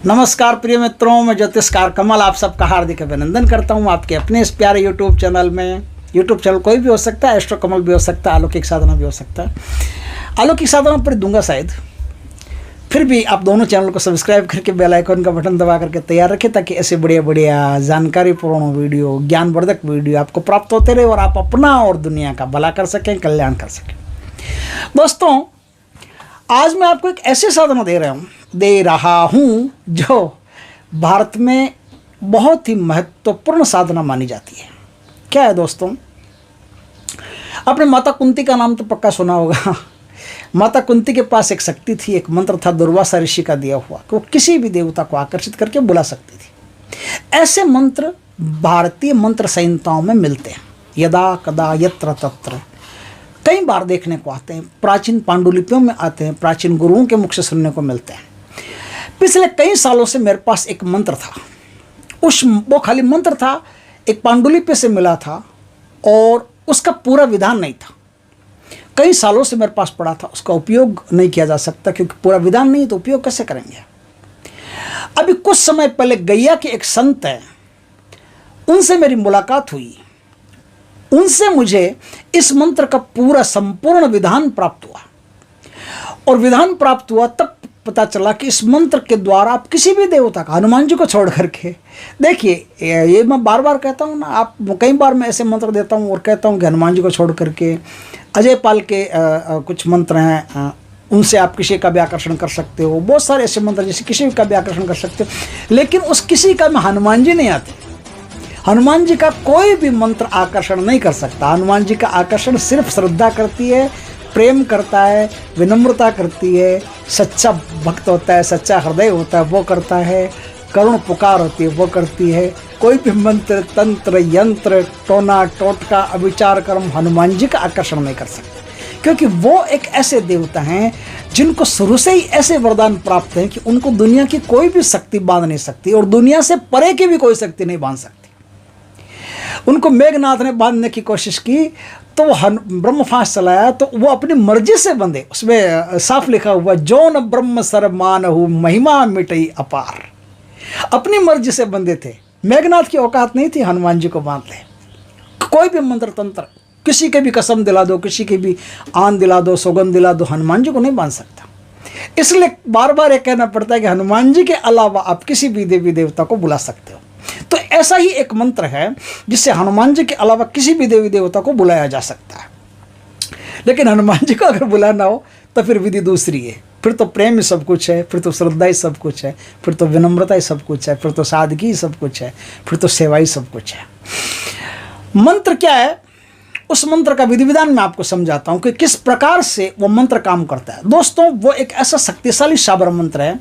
नमस्कार प्रिय मित्रों, मैं ज्योतिषकार कमल आप सबका हार्दिक अभिनंदन करता हूं आपके अपने इस प्यारे यूट्यूब चैनल में। यूट्यूब चैनल कोई भी हो सकता है, एस्ट्रो कमल भी हो सकता है, अलौकिक साधना भी हो सकता है। अलौकिक साधना पर दूंगा शायद, फिर भी आप दोनों चैनल को सब्सक्राइब करके बेल आइकन का बटन दबा करके तैयार रखें, ताकि ऐसे बढ़िया बढ़िया जानकारीपूर्ण वीडियो, ज्ञानवर्धक वीडियो आपको प्राप्त होते रहे और आप अपना और दुनिया का भला कर सकें, कल्याण कर सकें। दोस्तों, आज मैं आपको एक ऐसे साधना दे रहा हूँ जो भारत में बहुत ही महत्वपूर्ण साधना मानी जाती है। क्या है दोस्तों? आपने माता कुंती का नाम तो पक्का सुना होगा। माता कुंती के पास एक शक्ति थी, एक मंत्र था दुर्वासा ऋषि का दिया हुआ, कि वो किसी भी देवता को आकर्षित करके बुला सकती थी। ऐसे मंत्र भारतीय मंत्र संहिताओं में मिलते हैं, यदा कदा यत्र तत्र, कई बार देखने को आते हैं, प्राचीन पांडुलिपियों में आते हैं, प्राचीन गुरुओं के मुख से सुनने को मिलते हैं। पिछले कई सालों से मेरे पास एक मंत्र था, वो खाली मंत्र था, एक पांडुलिपि से मिला था और उसका पूरा विधान नहीं था। कई सालों से मेरे पास पड़ा था, उसका उपयोग नहीं किया जा सकता, क्योंकि पूरा विधान नहीं तो उपयोग कैसे करेंगे। अभी कुछ समय पहले गैया के एक संत है, उनसे मेरी मुलाकात हुई। उनसे मुझे इस मंत्र का पूरा संपूर्ण विधान प्राप्त हुआ, और विधान प्राप्त हुआ तब पता चला कि इस मंत्र के द्वारा आप किसी भी देवता का, हनुमान जी को छोड़ करके, देखिए ये मैं बार बार कहता हूँ ना, आप कई बार मैं ऐसे मंत्र देता हूँ और कहता हूँ कि हनुमान जी को छोड़ करके अजय पाल के कुछ मंत्र हैं, उनसे आप किसी का भी आकर्षण कर सकते हो। बहुत सारे ऐसे मंत्र जैसे किसी का भी आकर्षण कर सकते हो, लेकिन उस किसी का में हनुमान जी नहीं आते। हनुमान जी का कोई भी मंत्र आकर्षण नहीं कर सकता। हनुमान जी का आकर्षण सिर्फ श्रद्धा करती है, प्रेम करता है, विनम्रता करती है, सच्चा भक्त होता है, सच्चा हृदय होता है वो करता है, करुण पुकार होती है वो करती है। कोई भी मंत्र, तंत्र, यंत्र, टोना टोटका, अविचार कर्म हनुमान जी का आकर्षण नहीं कर सकते, क्योंकि वो एक ऐसे देवता हैं जिनको शुरू से ही ऐसे वरदान प्राप्त हैं कि उनको दुनिया की कोई भी शक्ति बांध नहीं सकती, और दुनिया से परे की भी कोई शक्ति नहीं बांध सकती। उनको मेघनाथ ने बांधने की कोशिश की तो वो ब्रह्मफांस चलाया, तो वो अपनी मर्जी से बंधे। उसमें साफ लिखा हुआ, जो न ब्रह्म सर मानहु महिमा मिटई अपार। अपनी मर्जी से बंधे थे। मेघनाथ की औकात नहीं थी हनुमान जी को बांध ले। कोई भी मंत्र तंत्र, किसी के भी कसम दिला दो, किसी की भी आन दिला दो, सौगंध दिला दो, हनुमान जी को नहीं बांध सकता। इसलिए बार बार ये कहना पड़ता है कि हनुमान जी के अलावा आप किसी भी देवी देवता को बुला सकते हो। तो ऐसा ही एक मंत्र है जिससे हनुमान जी के अलावा किसी भी देवी देवता को बुलाया जा सकता है। लेकिन हनुमान जी को अगर बुलाना हो तो फिर विधि दूसरी है। फिर तो प्रेम ही सब कुछ है, फिर तो श्रद्धा ही सब कुछ है, फिर तो विनम्रता ही सब कुछ है, फिर तो सादगी ही सब कुछ है, फिर तो सेवा ही सब कुछ है। मंत्र क्या है, उस मंत्र का विधि विधान मैं आपको समझाता हूं कि किस प्रकार से वो मंत्र काम करता है। दोस्तों, वो एक ऐसा शक्तिशाली साबर मंत्र है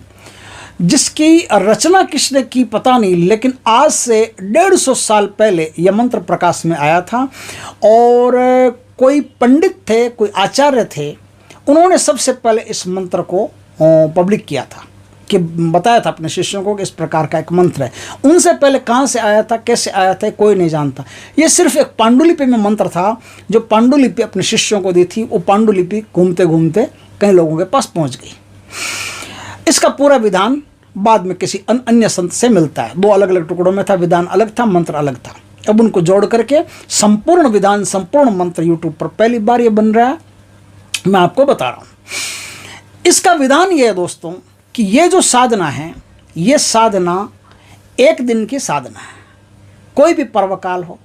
जिसकी रचना किसने की पता नहीं, लेकिन आज से 150 साल पहले यह मंत्र प्रकाश में आया था। और कोई पंडित थे, कोई आचार्य थे, उन्होंने सबसे पहले इस मंत्र को पब्लिक किया था, कि बताया था अपने शिष्यों को कि इस प्रकार का एक मंत्र है। उनसे पहले कहाँ से आया था, कैसे आया था, कोई नहीं जानता। ये सिर्फ एक पांडुलिपि में मंत्र था, जो पांडुलिपि अपने शिष्यों को दी थी। वो पांडुलिपि घूमते घूमते कई लोगों के पास पहुँच गई। इसका पूरा विधान बाद में किसी अन्य संत से मिलता है। 2 अलग अलग टुकड़ों में था, विधान अलग था, मंत्र अलग था। अब उनको जोड़ करके संपूर्ण विधान, संपूर्ण मंत्र यूट्यूब पर पहली बार ये बन रहा है, मैं आपको बता रहा हूँ। इसका विधान ये है दोस्तों कि ये जो साधना है, ये साधना 1 दिन की साधना है। कोई भी पर्वकाल हो,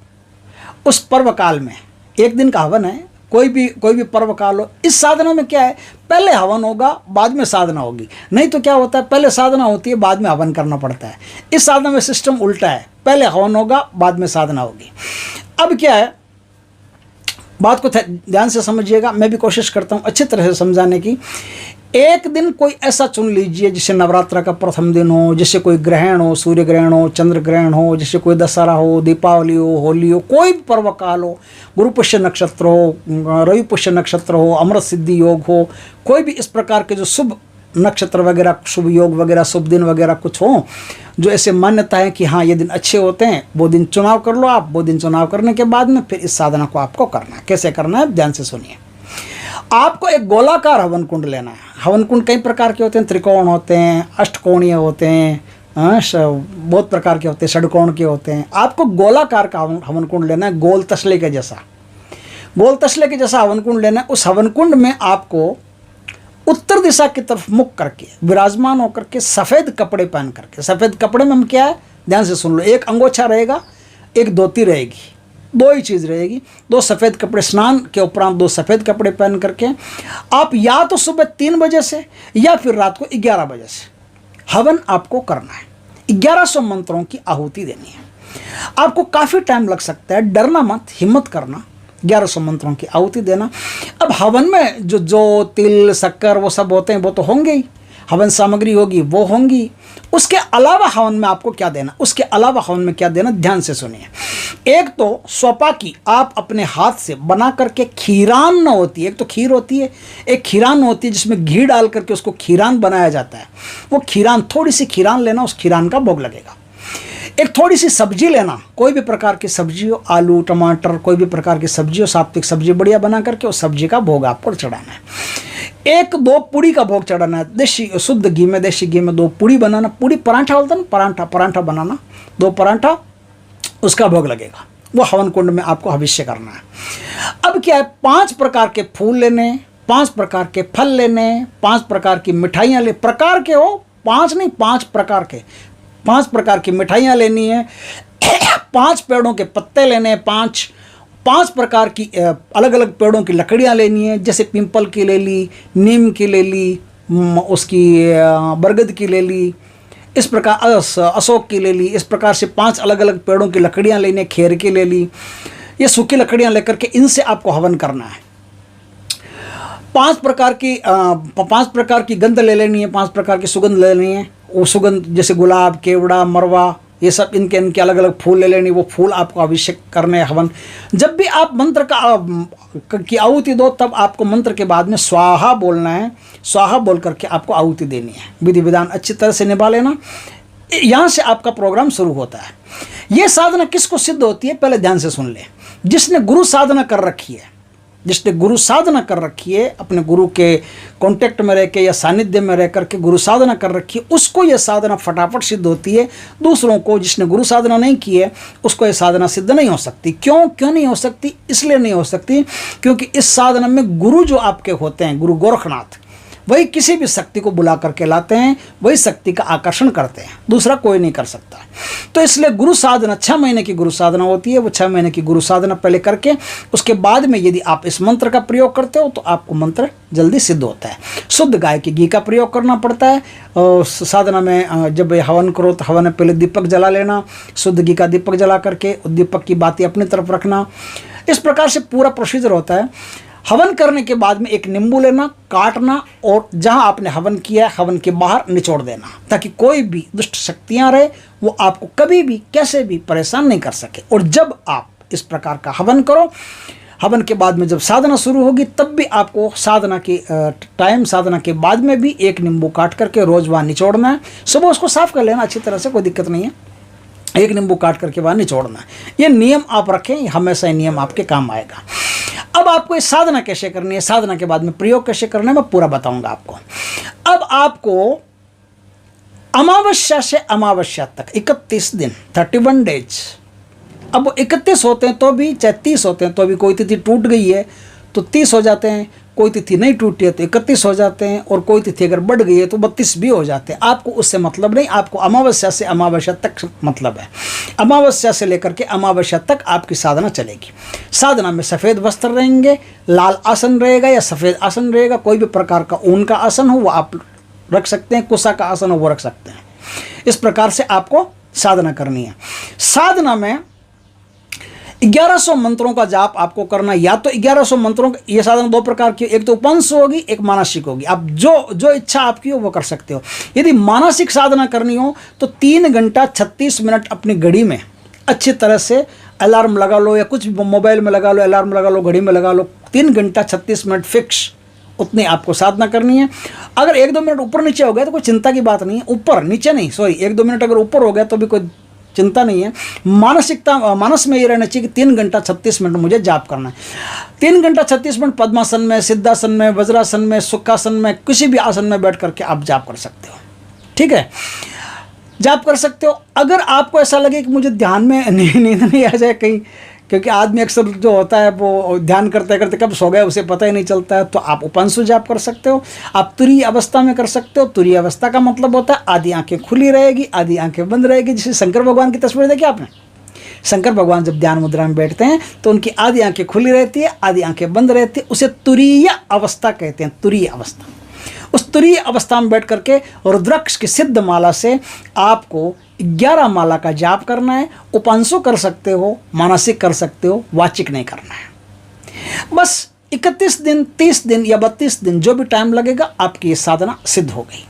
उस पर्वकाल में 1 दिन का हवन है। कोई भी पर्व काल हो। इस साधना में क्या है, पहले हवन होगा, बाद में साधना होगी। नहीं तो क्या होता है, पहले साधना होती है, बाद में हवन करना पड़ता है। इस साधना में सिस्टम उल्टा है, पहले हवन होगा, बाद में साधना होगी। अब क्या है, बात को ध्यान से समझिएगा, मैं भी कोशिश करता हूँ अच्छी तरह से समझाने की। 1 दिन कोई ऐसा चुन लीजिए, जैसे नवरात्र का प्रथम दिन हो, जैसे कोई ग्रहण हो, सूर्य ग्रहण हो, चंद्र ग्रहण हो, जैसे कोई दशहरा हो, दीपावली हो, होली हो, कोई भी पर्वकाल हो, गुरु पुष्य नक्षत्र हो, रवि पुष्य नक्षत्र हो, अमृत सिद्धि योग हो, कोई भी इस प्रकार के जो शुभ नक्षत्र वगैरह, शुभ योग वगैरह, शुभ दिन वगैरह कुछ हो, जो ऐसे मान्यता है कि हाँ ये दिन अच्छे होते हैं, वो दिन चुनाव कर लो आप। वो दिन चुनाव करने के बाद में फिर इस साधना को आपको करना है। कैसे करना है, ध्यान से सुनिए। आपको एक गोलाकार हवन कुंड लेना है। हवन कुंड कई प्रकार के होते हैं, त्रिकोण होते हैं, अष्टकोणीय होते हैं, बहुत प्रकार के होते हैं, षडकोण के होते हैं। आपको गोलाकार का हवन कुंड लेना है, गोल तसले के जैसा, गोल तसले के जैसा हवन कुंड लेना है। उस हवन कुंड में आपको उत्तर दिशा की तरफ मुख करके विराजमान होकर के सफ़ेद कपड़े पहन करके, सफ़ेद कपड़े में हम क्या है ध्यान से सुन लो, एक अंगोछा रहेगा, एक धोती रहेगी, दो ही चीज़ रहेगी, दो सफ़ेद कपड़े, स्नान के उपरांत दो सफ़ेद कपड़े पहन करके आप या तो सुबह 3 बजे से या फिर रात को 11 बजे से हवन आपको करना है। 1100 मंत्रों की आहुति देनी है। आपको काफ़ी टाइम लग सकता है, डरना मत, हिम्मत करना, 1100 मंत्रों की आहुति देना। अब हवन में जो तिल शक्कर वो सब होते हैं वो तो होंगे ही, हवन सामग्री होगी वो होंगी। उसके अलावा हवन में आपको क्या देना, उसके अलावा हवन में क्या देना, ध्यान से सुनिए। एक तो स्वपाकी आप अपने हाथ से बना करके खीरान होती है, एक तो खीर होती है, एक खीरान होती है जिसमें घी डाल करके उसको खीरान बनाया जाता है। वो खीरान, थोड़ी सी खीरान लेना, उस खीरान का भोग लगेगा। एक थोड़ी सी सब्जी लेना, कोई भी प्रकार की सब्जी हो, आलू टमाटर कोई भी प्रकार की सब्जी हो, सात्विक सब्जी बढ़िया बना करके उस सब्जी का भोग आपको चढ़ाना है। 1-2 पूड़ी का भोग चढ़ाना है, देसी शुद्ध घी में, देसी घी में 2 पूड़ी बनाना, पूड़ी पराठा बोलता है ना, पराठा बनाना, 2 पराठा, उसका भोग लगेगा। वो हवन कुंड में आपको अभिषेक करना है। अब क्या है, 5 प्रकार के फूल लेने, 5 प्रकार के फल लेने, 5 प्रकार की मिठाइयाँ ले, प्रकार के हो 5 नहीं, 5 प्रकार के, 5 प्रकार की मिठाइयाँ लेनी है, 5 पेड़ों के पत्ते लेने हैं, 5 प्रकार की अलग अलग पेड़ों की लकड़ियाँ लेनी है, जैसे पीपल की ले ली, नीम की ले ली, उसकी बरगद की ले ली, इस प्रकार अशोक की ले ली। इस प्रकार से 5 अलग अलग पेड़ों की लकड़ियाँ लेनी है, खेर की ले ली, ये सूखी लकड़ियाँ लेकर के इनसे आपको हवन करना है। 5 प्रकार की गंध ले लेनी है, 5 प्रकार की सुगंध ले लेनी है। वो सुगंध जैसे गुलाब, केवड़ा, मरवा, ये सब इनके अलग अलग फूल ले लेनी, वो फूल आपको अभिषेक करने हवन। जब भी आप मंत्र की आहुति दो तब आपको मंत्र के बाद में स्वाहा बोलना है, स्वाहा बोल करके आपको आहुति देनी है। विधि विधान अच्छी तरह से निभा लेना, यहाँ से आपका प्रोग्राम शुरू होता है। ये साधना किसको सिद्ध होती है, पहले ध्यान से सुन ले। जिसने गुरु साधना कर रखी है, जिसने गुरु साधना कर रखी है, अपने गुरु के कांटेक्ट में रह के या सानिध्य में रह करके गुरु साधना कर रखी है, उसको यह साधना फटाफट सिद्ध होती है। दूसरों को, जिसने गुरु साधना नहीं की है, उसको यह साधना सिद्ध नहीं हो सकती। क्यों नहीं हो सकती? इसलिए नहीं हो सकती क्योंकि इस साधना में गुरु जो आपके होते हैं, गुरु गोरखनाथ, वही किसी भी शक्ति को बुला करके लाते हैं, वही शक्ति का आकर्षण करते हैं, दूसरा कोई नहीं कर सकता। तो इसलिए गुरु साधना 6 महीने की गुरु साधना होती है। वो 6 महीने की गुरु साधना पहले करके उसके बाद में यदि आप इस मंत्र का प्रयोग करते हो तो आपको मंत्र जल्दी सिद्ध होता है। शुद्ध गाय के घी का प्रयोग करना पड़ता है। साधना में जब हवन करो तो हवन में पहले दीपक जला लेना, शुद्ध घी का दीपक जला करके दीपक की बाती अपनी तरफ रखना। इस प्रकार से पूरा प्रोसीजर होता है। हवन करने के बाद में एक नींबू लेना, काटना और जहां आपने हवन किया है हवन के बाहर निचोड़ देना, ताकि कोई भी दुष्ट शक्तियां रहे वो आपको कभी भी कैसे भी परेशान नहीं कर सके। और जब आप इस प्रकार का हवन करो, हवन के बाद में जब साधना शुरू होगी तब भी आपको साधना के टाइम, साधना के बाद में भी एक नींबू काट करके रोज वहाँ निचोड़ना है। सुबह उसको साफ कर लेना अच्छी तरह से, कोई दिक्कत नहीं है। एक नींबू काट करके वहाँ निचोड़ना है। ये नियम आप रखें, हमेशा ये नियम आपके काम आएगा। अब आपको ये साधना कैसे करनी है, साधना के बाद में प्रयोग कैसे करना है, मैं पूरा बताऊंगा आपको। अब आपको अमावस्या से अमावस्या तक 31 दिन, 31 डेज। अब वो 31 होते हैं तो भी, चाहे 30 होते हैं तो भी, कोई तिथि टूट गई है तो 30 हो जाते हैं, कोई तिथि नहीं टूटी है तो 31 हो जाते हैं, और कोई तिथि अगर बढ़ गई है तो 32 भी हो जाते हैं। आपको उससे मतलब नहीं, आपको अमावस्या से अमावस्या तक मतलब है। अमावस्या से लेकर के अमावस्या तक आपकी साधना चलेगी। साधना में सफ़ेद वस्त्र रहेंगे, लाल आसन रहेगा या सफ़ेद आसन रहेगा, कोई भी प्रकार का ऊन का आसन हो वो आप रख सकते हैं, कुशा का आसन हो वो रख सकते हैं। इस प्रकार से आपको साधना करनी है। साधना में 1100 मंत्रों का जाप आपको करना। या तो 1100 मंत्रों का, ये साधना 2 प्रकार की, एक तो उपंश होगी, एक मानसिक होगी। आप जो इच्छा आपकी हो वो कर सकते हो। यदि मानसिक साधना करनी हो तो 3 घंटा 36 मिनट अपनी घड़ी में अच्छी तरह से अलार्म लगा लो, या कुछ भी मोबाइल में लगा लो, अलार्म लगा लो, घड़ी में लगा लो, 3 घंटा 36 मिनट फिक्स, उतनी आपको साधना करनी है। अगर 1-2 मिनट ऊपर नीचे हो गया तो कोई चिंता की बात नहीं है। ऊपर नीचे नहीं, सॉरी, 1-2 मिनट अगर ऊपर हो गया तो भी कोई चिंता नहीं है। मानस में ये रहना चाहिए कि 3 घंटा 36 मिनट मुझे जाप करना है। 3 घंटा 36 मिनट पद्मासन में, सिद्धासन में, वज्रासन में, सुखासन में, किसी भी आसन में बैठ करके आप जाप कर सकते हो। ठीक है, जाप कर सकते हो। अगर आपको ऐसा लगे कि मुझे ध्यान में नींद नहीं आ जाए कहीं, क्योंकि आदमी अक्सर जो होता है वो ध्यान करते करते कब सो गए उसे पता ही नहीं चलता है, तो आप उपांशु जाप कर सकते हो। आप तुरीय अवस्था में कर सकते हो। तुरीय अवस्था का मतलब होता है आधी आंखें खुली रहेगी, आधी आंखें बंद रहेगी। जैसे शंकर भगवान की तस्वीर देखी आपने, शंकर भगवान जब ध्यान मुद्रा में बैठते हैं तो उनकी आधी आंखें खुली रहती है, आधी आंखें बंद रहती है। उसे तुरीय अवस्था कहते हैं, तुरीय अवस्था। उस तुरीय अवस्था में बैठ करके रुद्राक्ष की सिद्ध माला से आपको 11 माला का जाप करना है। उपांशु कर सकते हो, मानसिक कर सकते हो, वाचिक नहीं करना है। बस 31 दिन, 30 दिन या 32 दिन जो भी टाइम लगेगा, आपकी ये साधना सिद्ध हो गई।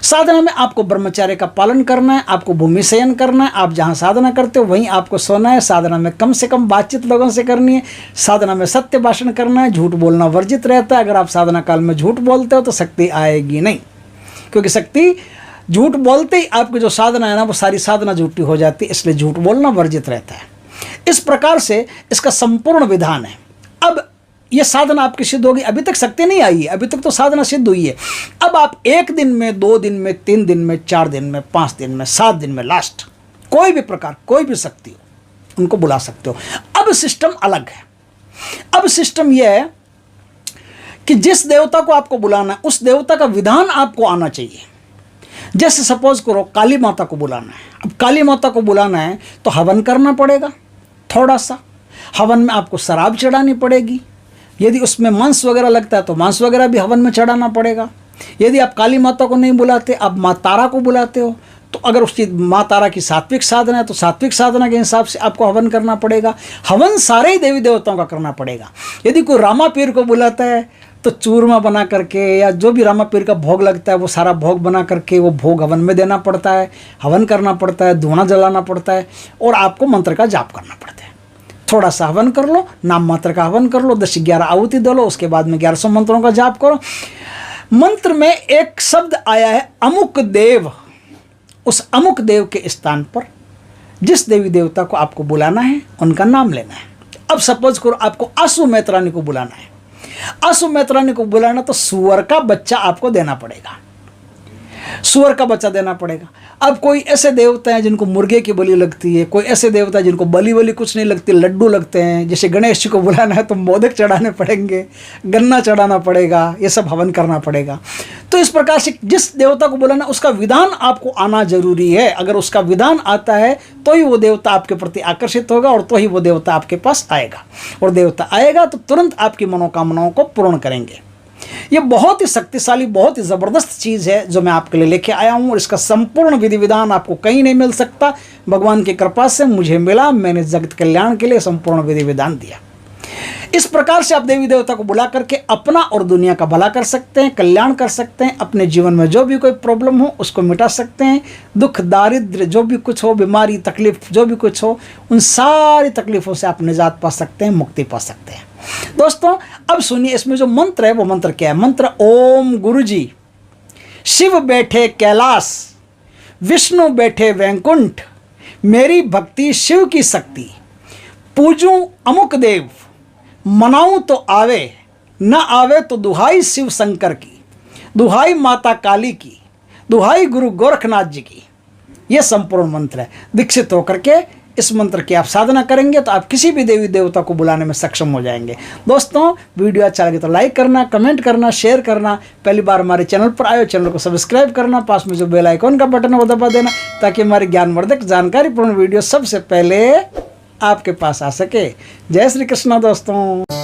साधना में आपको ब्रह्मचर्य का पालन करना है, आपको भूमि शयन करना है। आप जहाँ साधना करते हो वहीं आपको सोना है। साधना में कम से कम बातचीत लोगों से करनी है। साधना में सत्य भाषण करना है, झूठ बोलना वर्जित रहता है। अगर आप साधना काल में झूठ बोलते हो तो शक्ति आएगी नहीं, क्योंकि शक्ति झूठ बोलते ही आपकी जो साधना है ना वो सारी साधना झूठी हो जाती है, इसलिए झूठ बोलना वर्जित रहता है। इस प्रकार से इसका संपूर्ण विधान है। अब ये साधना आपकी सिद्ध होगी। अभी तक शक्ति नहीं आई है, अभी तक तो साधना सिद्ध हुई है। अब आप 1 दिन में, 2 दिन में, 3 दिन में, 4 दिन में, 5 दिन में, 7 दिन में, लास्ट कोई भी प्रकार, कोई भी शक्ति हो उनको बुला सकते हो। अब सिस्टम अलग है। अब सिस्टम यह है कि जिस देवता को आपको बुलाना है उस देवता का विधान आपको आना चाहिए। जैसे सपोज करो काली माता को बुलाना है। अब काली माता को बुलाना है तो हवन करना पड़ेगा। थोड़ा सा हवन में आपको शराब चढ़ानी पड़ेगी। यदि उसमें मांस वगैरह लगता है तो मांस वगैरह भी हवन में चढ़ाना पड़ेगा। यदि आप काली माता को नहीं बुलाते, आप माँ तारा को बुलाते हो, तो अगर उसकी माँ तारा की सात्विक साधना है तो सात्विक साधना के हिसाब से आपको हवन करना पड़ेगा। हवन सारे ही देवी देवताओं का करना पड़ेगा। यदि कोई रामा पीर को बुलाता है तो चूरमा बना करके या जो भी रामा पीर का भोग लगता है वो सारा भोग बना करके वो भोग हवन में देना पड़ता है, हवन करना पड़ता है, धुआं जलाना पड़ता है और आपको मंत्र का जाप करना पड़ता है। थोड़ा सा हवन कर लो, नाम मात्र का हवन कर लो, 10-11 आहुति दे लो, उसके बाद में 1100 मंत्रों का जाप करो। मंत्र में एक शब्द आया है अमुक देव। उस अमुक देव के स्थान पर जिस देवी देवता को आपको बुलाना है उनका नाम लेना है। अब सपोज करो आपको आसु मैत्रानी को बुलाना है। आसु मैत्रानी को बुलाना तो सुअर का बच्चा आपको देना पड़ेगा, सुअर का बच्चा देना पड़ेगा। अब कोई ऐसे देवता हैं जिनको मुर्गे की बलि लगती है, कोई ऐसे देवता हैं जिनको बलि कुछ नहीं लगती, लड्डू लगते हैं। जैसे गणेश जी को बुलाना है तो मोदक चढ़ाने पड़ेंगे, गन्ना चढ़ाना पड़ेगा, ये सब हवन करना पड़ेगा। तो इस प्रकार से जिस देवता को बुलाना उसका विधान आपको आना जरूरी है। अगर उसका विधान आता है तो ही वो देवता आपके प्रति आकर्षित होगा और तो ही वो देवता आपके पास आएगा। और देवता आएगा तो तुरंत आपकी मनोकामनाओं को पूर्ण करेंगे। ये बहुत ही शक्तिशाली, बहुत ही ज़बरदस्त चीज़ है जो मैं आपके लिए लेके आया हूँ और इसका संपूर्ण विधि विधान आपको कहीं नहीं मिल सकता। भगवान की कृपा से मुझे मिला, मैंने जगत कल्याण के लिए संपूर्ण विधि विधान दिया। इस प्रकार से आप देवी देवता को बुला करके अपना और दुनिया का भला कर सकते हैं, कल्याण कर सकते हैं। अपने जीवन में जो भी कोई प्रॉब्लम हो उसको मिटा सकते हैं। दुख, दारिद्र्य, जो भी कुछ हो, बीमारी, तकलीफ जो भी कुछ हो, उन सारी तकलीफ़ों से आप निजात पा सकते हैं, मुक्ति पा सकते हैं। दोस्तों अब सुनिए, इसमें जो मंत्र है वो मंत्र क्या है। मंत्र ओम गुरुजी, शिव बैठे कैलाश, विष्णु बैठे वैकुंठ, मेरी भक्ति शिव की शक्ति, पूजूं अमुक देव, मनाऊं तो आवे, न आवे तो दुहाई शिव शंकर की, दुहाई माता काली की, दुहाई गुरु गोरखनाथ जी की। यह संपूर्ण मंत्र है। दीक्षित होकर के इस मंत्र की आप साधना करेंगे तो आप किसी भी देवी देवता को बुलाने में सक्षम हो जाएंगे। दोस्तों वीडियो अच्छा लगे तो लाइक करना, कमेंट करना, शेयर करना। पहली बार हमारे चैनल पर आए हो चैनल को सब्सक्राइब करना, पास में जो बेल आइकॉन का बटन है वो दबा देना ताकि हमारी ज्ञानवर्धक जानकारीपूर्ण वीडियो सबसे पहले आपके पास आ सके। जय श्री कृष्णा दोस्तों।